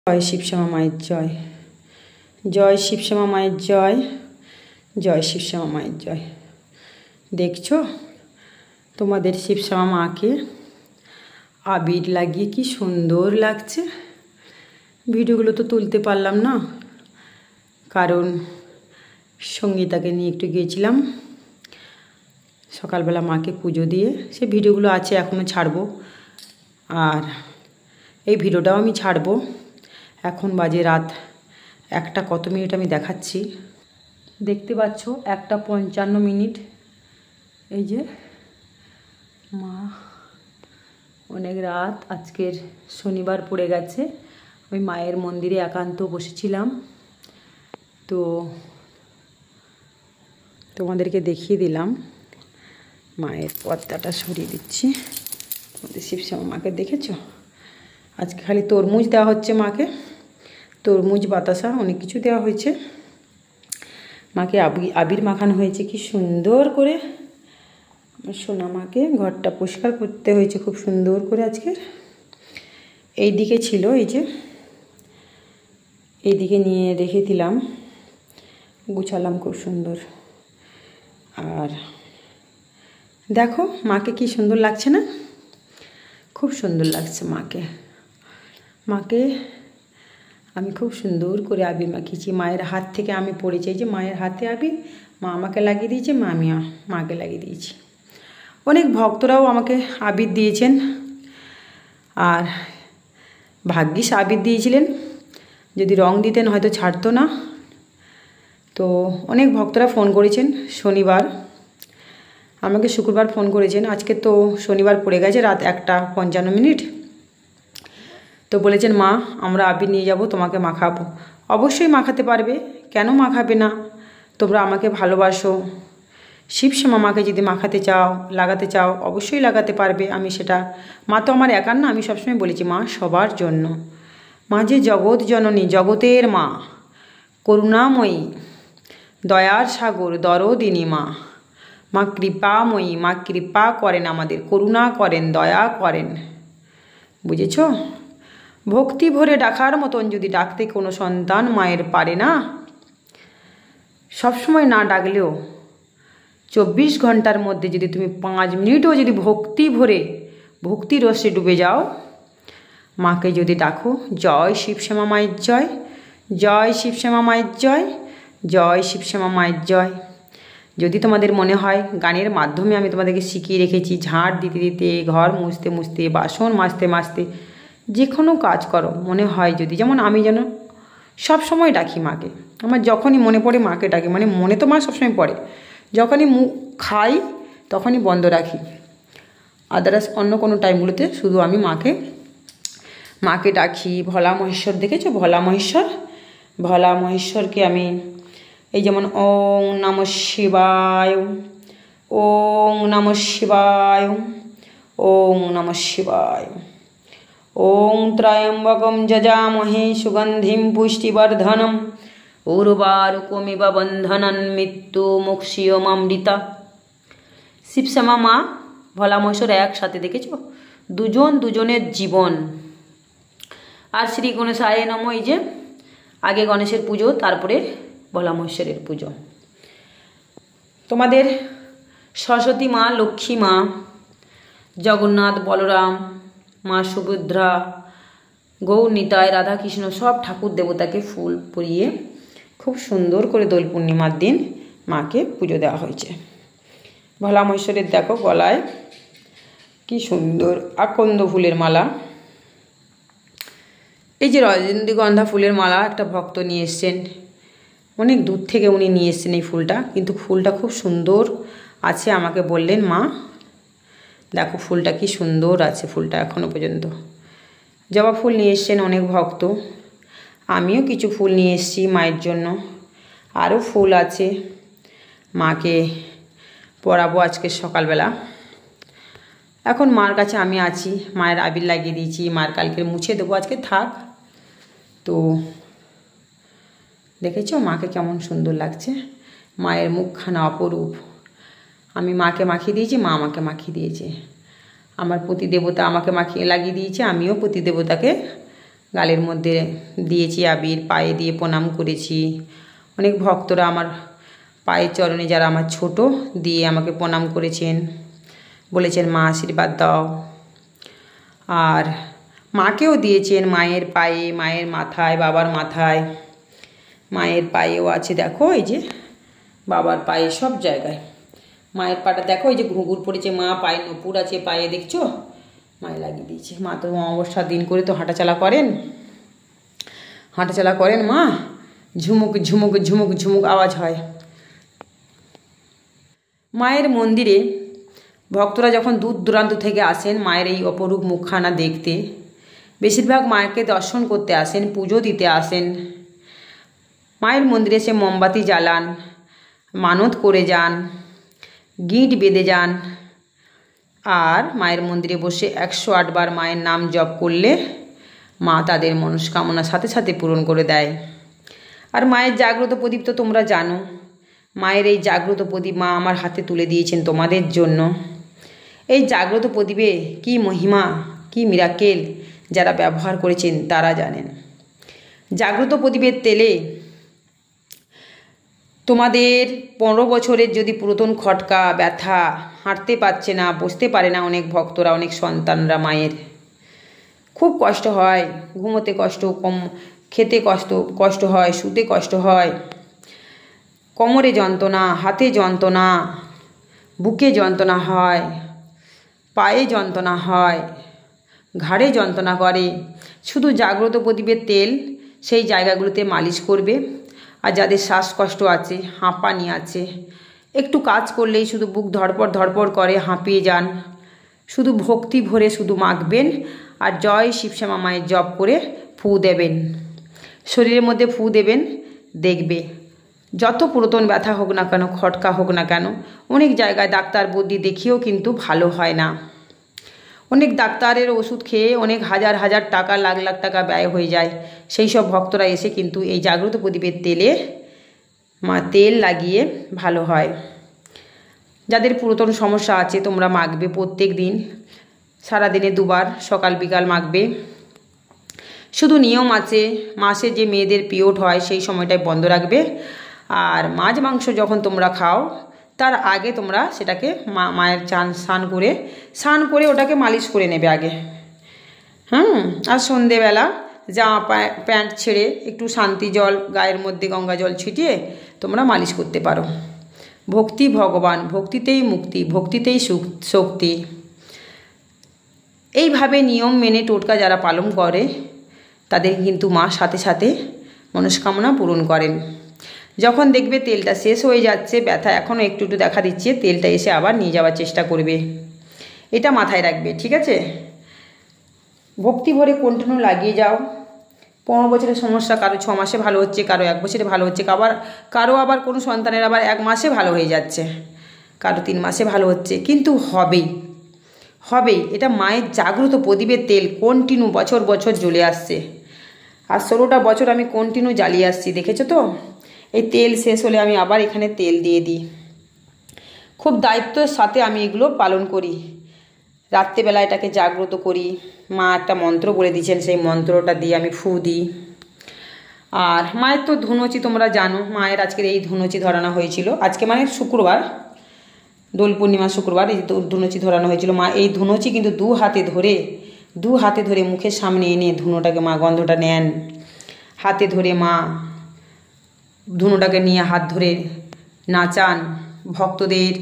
জয় শিবশ্যামা মায়ের জয়, জয় শিবশ্যামা মায়ের জয়, জয় শিবশ্যামা মায়ের জয়। দেখছো তোমাদের শিবশ্যামা মাকে আবির লাগিয়ে কি সুন্দর লাগছে। ভিডিওগুলো তো তুলতে পারলাম না, কারণ সঙ্গীতাকে নিয়ে একটু গিয়েছিলাম সকালবেলা মাকে পুজো দিয়ে। সে ভিডিওগুলো আছে, এখনও ছাড়বো, আর এই ভিডিওটাও আমি ছাড়বো। এখন বাজে রাত 1টা কত মিনিট আমি দেখাচ্ছি, দেখতে পাচ্ছ 1টা 55 মিনিট। এই যে মা, অনেক রাত, আজকের শনিবার পড়ে গেছে। আমি মায়ের মন্দিরে একান্ত বসেছিলাম, তো তোমাদেরকে দেখিয়ে দিলাম। মায়ের পর্দাটা সরিয়ে দিচ্ছি। তোমাদের শিবশ্যামা মাকে দেখেছো? আজকে খালি তরমুজ দেওয়া হচ্ছে মাকে, তরমুজ বাতাসা অনেক কিছু দেওয়া হয়েছে। মাকে আবির মাখানো হয়েছে কি সুন্দর করে। সোনা মাকে ঘরটা পরিষ্কার করতে হয়েছে খুব সুন্দর করে। আজকের এই দিকে ছিল, এই যে এইদিকে নিয়ে রেখে দিলাম, গুছালাম খুব সুন্দর। আর দেখো মাকে কি সুন্দর লাগছে না? খুব সুন্দর লাগছে মাকে। মাকে আমি খুব সুন্দর করে আবির মাখিয়েছি। মায়ের হাত থেকে আমি পড়েছি, এই যে মায়ের হাতে আবির মা আমাকে লাগিয়ে দিয়েছে, আমি মাকে লাগিয়ে দিয়েছি। অনেক ভক্তরাও আমাকে আবির দিয়েছেন, আর ভাগ্যিস আবির দিয়েছিলেন, যদি রং দিতেন হয়তো ছাড়তো না। তো অনেক ভক্তরা ফোন করেছেন। শনিবার আমাকে শুক্রবার ফোন করেছেন, আজকে তো শনিবার পড়ে গেছে, রাত 1টা 55 মিনিট। তো বলেছেন মা আমরা আবির নিয়ে যাব, তোমাকে মাখাবো। অবশ্যই মাখাতে পারবে, কেন মাখাবে না? তোমরা আমাকে ভালোবাসো, শিবশ্যামা মাকে যদি মাখাতে চাও, লাগাতে চাও, অবশ্যই লাগাতে পারবে। আমি সেটা, মা তো আমার একার না, আমি সবসময় বলেছি মা সবার জন্য। মা যে জগৎ জননী, জগতের মা, করুণাময়ী, দয়ার সাগর, দরদিনী মা। মা কৃপাময়ী, মা কৃপা করেন আমাদের, করুণা করেন, দয়া করেন, বুঝেছ? ভক্তি ভরে ডাকার মতন যদি ডাকতে কোনো সন্তান মায়ের পারে না, সবসময় না ডাকলেও 24 ঘন্টার মধ্যে যদি তুমি 5 মিনিটও যদি ভক্তি ভরে ভক্তি রসে ডুবে যাও, মাকে যদি ডাকো, জয় শিবশ্যামা মায়ের জয়, জয় শিবশ্যামা মায়ের জয়, জয় শিবশ্যামা মায়ের জয়। যদি তোমাদের মনে হয় গানের মাধ্যমে আমি তোমাদেরকে শিখিয়ে রেখেছি, ঝাঁট দিতে দিতে, ঘর মুছতে মুছতে, বাসন মাজতে মাজতে, যে কোনো কাজ করো, মনে হয় যদি, যেমন আমি যেন সব সময় ডাকি মাকে। আমার যখনই মনে পড়ে মাকে ডাকি, মানে মনে তো মা সবসময় পড়ে, যখনই মুখ খাই তখনই বন্ধ রাখি, আদার্স অন্য কোনো টাইমগুলোতে শুধু আমি মাকে ডাকি। ভোলা মহেশ্বর দেখেছো? ভোলা মহেশ্বর, ভোলা মহেশ্বরকে আমি এই যেমন ওং নমঃ শিবায়, ওং নমঃ শিবায়, ওং নমঃ শিবায়, ওং ত্র্যম্বকম যজামহে সুগন্ধিম পুষ্টিবর্ধনম উর্বারুকমিব বন্ধনন মৃত্যু মোক্ষিয়মামৃতা। শিবশ্যামা মা ভোলা মহেশ্বর একসাথে, দেখেছো? দুজনের জীবন। আর শ্রী গণেশায় নমঃ, এই যে আগে গণেশের পুজো, তারপরে ভোলা মহেশ্বরের পুজো। তোমাদের সরস্বতী মা, লক্ষ্মী মা, জগন্নাথ, বলরাম, মা সুভদ্রা, গৌর নিতাই, রাধাকৃষ্ণ, সব ঠাকুর দেবতাকে ফুল পরিয়ে খুব সুন্দর করে দোল পূর্ণিমার দিন মাকে পুজো দেওয়া হয়েছে। ভোলা মহেশ্বরের দেখো গলায় কি সুন্দর আকন্দ ফুলের মালা। এই যে রজনীগন্ধা ফুলের মালা একটা ভক্ত নিয়ে এসছেন, অনেক দূর থেকে উনি নিয়ে এসছেন এই ফুলটা, কিন্তু ফুলটা খুব সুন্দর আছে। আমাকে বললেন মা দেখো ফুলটা কি সুন্দর আছে, ফুলটা এখনও পর্যন্ত। জবা ফুল নিয়ে এসছেন অনেক ভক্ত, আমিও কিছু ফুল নিয়ে এসেছি মায়ের জন্য, আরও ফুল আছে, মাকে পরাবো আজকে সকালবেলা। এখন মার কাছে আমি আছি, মায়ের আবির লাগিয়ে দিয়েছি, মার কালকে মুছে দেবো, আজকে থাক। তো দেখেছো মাকে কেমন সুন্দর লাগছে, মায়ের মুখখানা অপরূপ। আমি মাকে মাখিয়ে দিয়েছি, মা আমাকে মাখিয়ে দিয়েছে। আমার প্রতিদেবতা আমাকে লাগিয়ে দিয়েছে, আমিও প্রতিদেবতাকে গালের মধ্যে দিয়েছি আবির, পায়ে দিয়ে প্রণাম করেছি। অনেক ভক্তরা আমার পায়ের চরণে, যারা আমার ছোট, দিয়ে আমাকে প্রণাম করেছেন, বলেছেন মা আশীর্বাদ দাও। আর মাকেও দিয়েছেন মায়ের পায়ে, মায়ের মাথায়, বাবার মাথায়, মায়ের পায়েও আছে দেখো, এই যে বাবার পায়ে, সব জায়গায় মায়ের পাটা দেখো, এই যে ঘুঙুর পড়েছে, মা পায়ে নপুর আছে, পায়ে দেখছো, মায়ে লাগিয়ে দিয়েছে। মা তো অমাবস্যার দিন করে তো হাঁটাচলা করেন মা, ঝুমুক ঝুমুক ঝুমুক ঝুমুক আওয়াজ হয়। মায়ের মন্দিরে ভক্তরা যখন দূর দূরান্ত থেকে আসেন মায়ের এই অপরূপ মুখখানা দেখতে, বেশিরভাগ মায়েরকে দর্শন করতে আসেন, পুজো দিতে আসেন। মায়ের মন্দিরে এসে মোমবাতি জ্বালান, মানত করে যান, গিঁট বেঁধে যান। আর মায়ের মন্দিরে বসে 108 বার মায়ের নাম জপ করলে মা তাদের মনস্কামনা সাথে সাথে পূরণ করে দেয়। আর মায়ের জাগ্রত প্রদীপ তো তোমরা জানো, মায়ের এই জাগ্রত প্রদীপ মা আমার হাতে তুলে দিয়েছেন তোমাদের জন্য। এই জাগ্রত প্রদীপে কি মহিমা, কি মিরাকেল, যারা ব্যবহার করেছেন তারা জানেন। জাগ্রত প্রদীপের তেলে তোমাদের 15 বছরের যদি পুরাতন খটকা, ব্যথা, হাঁটতে পারছে না, বসতে পারে না অনেক ভক্তরা, অনেক সন্তানরা, মায়ের খুব কষ্ট হয়, ঘুমোতে কষ্ট, খেতে কষ্ট হয়, শুতে কষ্ট হয়, কোমরে যন্ত্রণা, হাতে যন্ত্রণা, বুকে যন্ত্রণা হয়, পায়ে যন্ত্রণা হয়, ঘাড়ে যন্ত্রণা করে, শুধু জাগ্রত প্রদীপের তেল সেই জায়গাগুলোতে মালিশ করবে। আর যাদের শ্বাসকষ্ট আছে, হাঁপানি আছে, একটু কাজ করলেই শুধু বুক ধড়পড় ধড়পড় করে, হাঁপিয়ে যান, শুধু ভক্তি ভরে শুধু মাখবেন আর জয় শিবশ্যামা মায়ের জপ করে ফু দেবেন, শরীরের মধ্যে ফু দেবেন, দেখবে যত পুরাতন ব্যথা হোক না কেন, খটকা হোক না কেন, অনেক জায়গায় ডাক্তার বুদ্ধি দেখিয়েও কিন্তু ভালো হয় না। অনেক ডাক্তারের ওষুধ খেয়ে অনেক হাজার হাজার টাকা, লাখ লাখ টাকা ব্যয় হয়ে যায়। সেই সব ভক্তরা এসে কিন্তু এই জাগ্রত প্রদীপের তেল লাগিয়ে ভালো হয়। যাদের পুরাতন সমস্যা আছে তোমরা মাখবে প্রত্যেক দিন, সারাদিনে 2 বার, সকাল বিকাল মাখবে। শুধু নিয়ম আছে, মাসে যে মেয়েদের পিরিয়ড হয় সেই সময়টায় বন্ধ রাখবে। আর মাছ মাংস যখন তোমরা খাও তার আগে তোমরা সেটাকে মায়ের স্নান করে ওটাকে মালিশ করে নেবে আগে। আর সন্ধেবেলা জামা প্যান্ট ছেড়ে একটু শান্তি জল গায়ের মধ্যে, গঙ্গা জল ছিটিয়ে তোমরা মালিশ করতে পারো। ভক্তি ভগবান, ভক্তিতেই মুক্তি, ভক্তিতেই শক্তি। এইভাবে নিয়ম মেনে টোটকা যারা পালন করে তাদের কিন্তু মা সাথে সাথে মনস্কামনা পূরণ করেন। যখন দেখবে তেলটা শেষ হয়ে যাচ্ছে, ব্যথা এখনও একটু একটু দেখা দিচ্ছে, তেলটা এসে আবার নিয়ে যাওয়ার চেষ্টা করবে, এটা মাথায় রাখবে, ঠিক আছে? ভক্তি ভরে কন্টিনিউ লাগিয়ে যাও। 15 বছরের সমস্যা কারো 6 মাসে ভালো হচ্ছে, কারো 1 বছরে ভালো হচ্ছে, কারো আবার কোনো সন্তানের আবার 1 মাসে ভালো হয়ে যাচ্ছে, কারো 3 মাসে ভালো হচ্ছে, কিন্তু হবেই। এটা মায়ের জাগ্রত প্রদীপের তেল কন্টিনিউ বছর বছর জ্বলে আসছে। আর 16টা বছর আমি কন্টিনিউ জ্বালিয়ে আসছি, দেখেছো তো? এই তেল শেষ হলে আমি আবার এখানে তেল দিয়ে দিই। খুব দায়িত্বের সাথে আমি এগুলো পালন করি। রাত্রেবেলা এটাকে জাগ্রত করি। মা একটা মন্ত্র বলে দিয়েছেন, সেই মন্ত্রটা দিয়ে আমি ফু দিই। আর মায়ের তো ধুনুচি তোমরা জানো, মায়ের আজকের এই ধুনুচি ধরানো হয়েছিল, আজকে মানে শুক্রবার, দোল পূর্ণিমা শুক্রবার এই ধুনুচি ধরানো হয়েছিল। মা এই ধুনুচি কিন্তু 2 হাতে ধরে মুখের সামনে এনে ধুনোটাকে মা গন্ধটা নেন, হাতে ধরে মা ধুনোটাকে নিয়ে হাত ধরে নাচান, ভক্তদের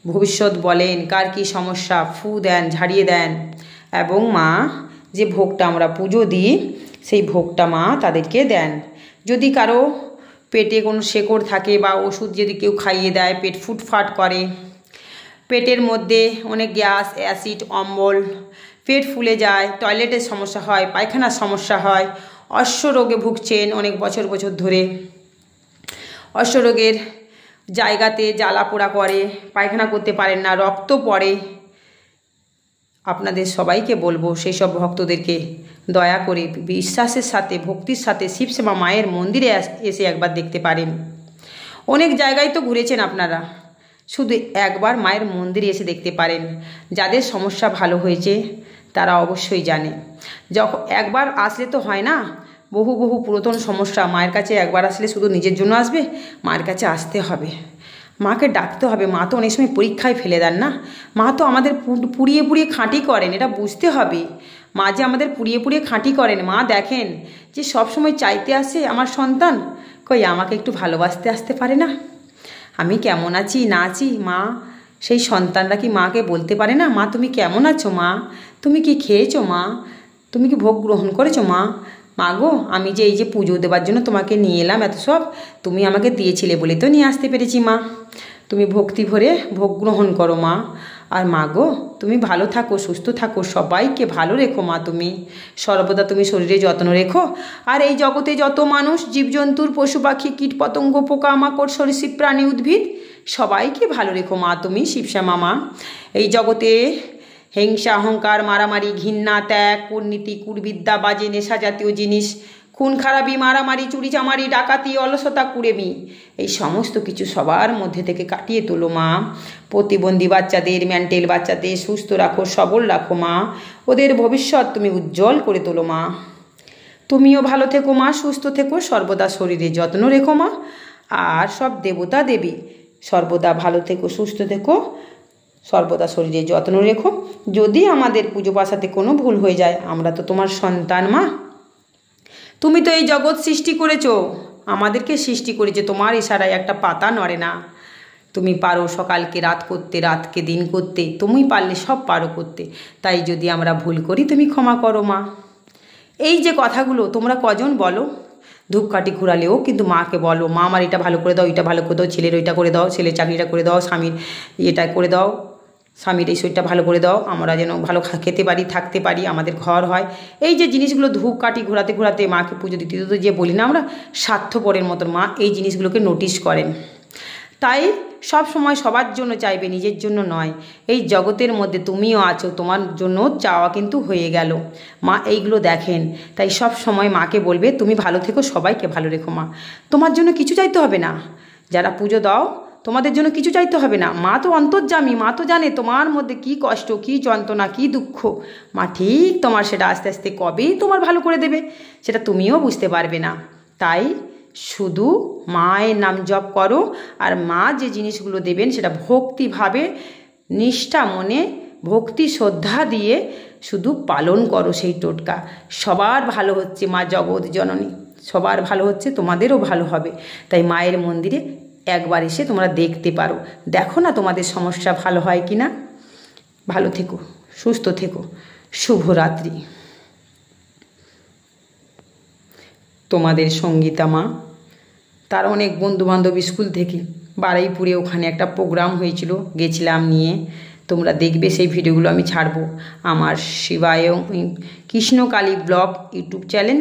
ভবিষ্যৎ বলেন, কার কী সমস্যা ফু দেন, ঝাড়িয়ে দেন। এবং মা যে ভোগটা আমরা পুজো দিই সেই ভোগটা মা তাদেরকে দেন। যদি কারো পেটে কোনো শেকড় থাকে বা ওষুধ যদি কেউ খাইয়ে দেয়, পেট ফুটফাট করে, পেটের মধ্যে অনেক গ্যাস, অ্যাসিড, অম্বল, পেট ফুলে যায়, টয়লেটের সমস্যা হয়, পায়খানার সমস্যা হয়, অশ্ব রোগে ভুগছেন অনেক বছর ধরে, অশ্ব রোগের জায়গাতে জ্বালা পোড়া করে, পায়খানা করতে পারেন না, রক্ত পড়ে, আপনাদের সবাইকে বলবো সেই সব ভক্তদেরকে দয়া করে বিশ্বাসের সাথে, ভক্তির সাথে শিবশ্যামা মায়ের মন্দিরে এসে একবার দেখতে পারেন। অনেক জায়গায় তো ঘুরেছেন আপনারা, শুধু একবার মায়ের মন্দিরে এসে দেখতে পারেন। যাদের সমস্যা ভালো হয়েছে তারা অবশ্যই জানে। যখন একবার আসলে তো হয় না, বহু বহু পুরাতন সমস্যা। মায়ের কাছে একবার আসলে শুধু নিজের জন্য আসবে? মায়ের কাছে আসতে হবে, মাকে ডাকতে হবে। মা তো অনেক সময় পরীক্ষায় ফেলে দেন না, মা তো আমাদের পুড়িয়ে পুড়িয়ে খাঁটি করেন, এটা বুঝতে হবে। মা যে আমাদের পুড়িয়ে পুড়িয়ে খাঁটি করেন, মা দেখেন যে সব সময় চাইতে আসে আমার সন্তান কই আমাকে একটু ভালোবাসতে আসতে পারে না, আমি কেমন আছি না আছি। মা সেই সন্তানরা কি মাকে বলতে পারে না, মা তুমি কেমন আছো, মা তুমি কি খেয়েছো, মা তুমি কি ভোগ গ্রহণ করেছো, মা মা গো আমি যে এই যে পুজো দেওয়ার জন্য তোমাকে নিয়ে এলাম, এত সব তুমি আমাকে দিয়েছিলে বলে তো নিয়ে আসতে পেরেছি, মা তুমি ভক্তি ভরে ভোগ গ্রহণ করো মা। আর মা গো তুমি ভালো থাকো, সুস্থ থাকো, সবাইকে ভালো রেখো মা, তুমি সর্বদা তুমি শরীরে যত্ন রেখো। আর এই জগতে যত মানুষ, জীবজন্তুর, পশু পাখি, কীট পতঙ্গ, পোকামাকড়, সরীসৃপ প্রাণী, উদ্ভিদ সবাইকে ভালো রেখো মা, তুমি শিবশ্যামা মা। এই জগতে হিংসা, অহংকার, মারামারি, ঘৃণা, ত্যাগ, কূটনীতি, কুবিদ্যা, বাজে নেশা জাতীয় জিনিস, খুন খারাপি, মারামারি, চুরি চামারি, ডাকাতি, অলসতা, কুড়েমি, এই সমস্ত কিছু সবার মধ্যে থেকে কাটিয়ে তোলো মা। প্রতিবন্ধী বাচ্চাদের, মেন্টাল বাচ্চাদের সুস্থ রাখো, সবল রাখো মা। ওদের ভবিষ্যৎ তুমি উজ্জ্বল করে তোলো মা। তুমিও ভালো থেকো মা, সুস্থ থেকো, সর্বদা শরীরে যত্ন রেখো মা। আর সব দেবতা দেবী সর্বদা ভালো থেকো, সুস্থ থেকো, সর্বদা শরীরে যত্ন রেখো। যদি আমাদের পুজো পাশাতে কোনো ভুল হয়ে যায়, আমরা তো তোমার সন্তান মা, তুমি তো এই জগৎ সৃষ্টি করেছো, আমাদেরকে সৃষ্টি করেছে, তোমার ইশারায় একটা পাতা নড়ে না। তুমি পারো সকালকে রাত করতে, রাতকে দিন করতে, তুমি পারলে সব পারো করতে। তাই যদি আমরা ভুল করি তুমি ক্ষমা করো মা। এই যে কথাগুলো তোমরা কজন বলো? ধূপকাঠি ঘুরালেও কিন্তু মাকে বলো, মা আমার এটা ভালো করে দাও, এটা ভালো করে দাও, ছেলের ওইটা করে দাও, ছেলের চাকরিটা করে দাও, স্বামীর এটা করে দাও, স্বামীর এই শরীরটা ভালো করে দাও, আমরা যেন ভালো খেতে পারি, থাকতে পারি, আমাদের ঘর হয়। এই যে জিনিসগুলো ধূপকাঠি ঘোরাতে ঘোরাতে মাকে পুজো দিতে দিতে যে বলি না আমরা স্বার্থপরের মতন, মা এই জিনিসগুলোকে নোটিশ করেন। তাই সব সময় সবার জন্য চাইবে, নিজের জন্য নয়। এই জগতের মধ্যে তুমিও আছো, তোমার জন্য চাওয়া কিন্তু হয়ে গেল। মা এইগুলো দেখেন, তাই সব সময় মাকে বলবে তুমি ভালো থেকো, সবাইকে ভালো রেখো মা। তোমার জন্য কিছু চাইতে হবে না, যারা পুজো দাও তোমাদের জন্য কিছু চাইতে হবে না। মা তো অন্তর্যামী, মা তো জানে তোমার মধ্যে কি কষ্ট, কি যন্ত্রণা, কি দুঃখ। মা ঠিক তোমার সেটা আস্তে আস্তে কবেই তোমার ভালো করে দেবে, সেটা তুমিও বুঝতে পারবে না। তাই শুধু মায়ের নাম জপ করো, আর মা যে জিনিসগুলো দেবেন সেটা ভক্তিভাবে, নিষ্ঠা মনে, ভক্তি শ্রদ্ধা দিয়ে শুধু পালন করো সেই টোটকা। সবার ভালো হচ্ছে মা জগৎ জননী, সবার ভালো হচ্ছে, তোমাদেরও ভালো হবে। তাই মায়ের মন্দিরে একবার এসে তোমরা দেখতে পারো, দেখো না তোমাদের সমস্যা ভালো হয় কি না। ভালো থেকো, সুস্থ থেকো, শুভরাত্রি। তোমাদের সঙ্গীতা মা। তার অনেক বন্ধুবান্ধব স্কুল থেকে বারুইপুরে ওখানে একটা প্রোগ্রাম হয়েছিল, গেছিলাম নিয়ে। তোমরা দেখবে সেই ভিডিওগুলো আমি ছাড়বো আমার শিবায়ং Krishnakali blog YouTube channel,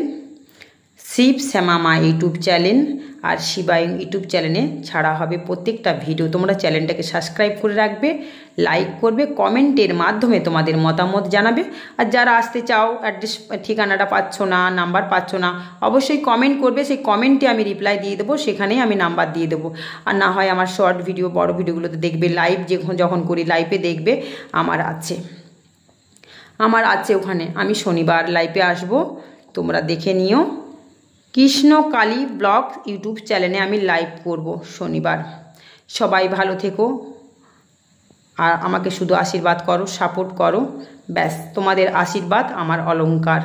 Shivshyama মা ইউটিউব চ্যানেল আর শিবায়ং ইউটিউব চ্যানেলে ছাড়া হবে প্রত্যেকটা ভিডিও। তোমরা চ্যানেলটাকে সাবস্ক্রাইব করে রাখবে, লাইক করবে, কমেন্টের মাধ্যমে তোমাদের মতামত জানাবে। আর যারা আসতে চাও, অ্যাড্রেস ঠিকানাটা পাচ্ছ না, নাম্বার পাচ্ছ না, অবশ্যই কমেন্ট করবে, সেই কমেন্টে আমি রিপ্লাই দিয়ে দেবো, সেখানেই আমি নাম্বার দিয়ে দেবো। আর না হয় আমার শর্ট ভিডিও, বড় ভিডিওগুলোতে দেখবে, লাইভ যখন করি লাইভে দেখবে আমার আছে ওখানে। আমি শনিবার লাইভে আসব, তোমরা দেখে নিও। কৃষ্ণকালী ব্লগ ইউটিউব চ্যানেলে আমি লাইভ করব শনিবার। সবাই ভালো থেকো, আর আমাকে শুধু আশীর্বাদ করো, সাপোর্ট করো, ব্যাস তোমাদের আশীর্বাদ আমার অলংকার।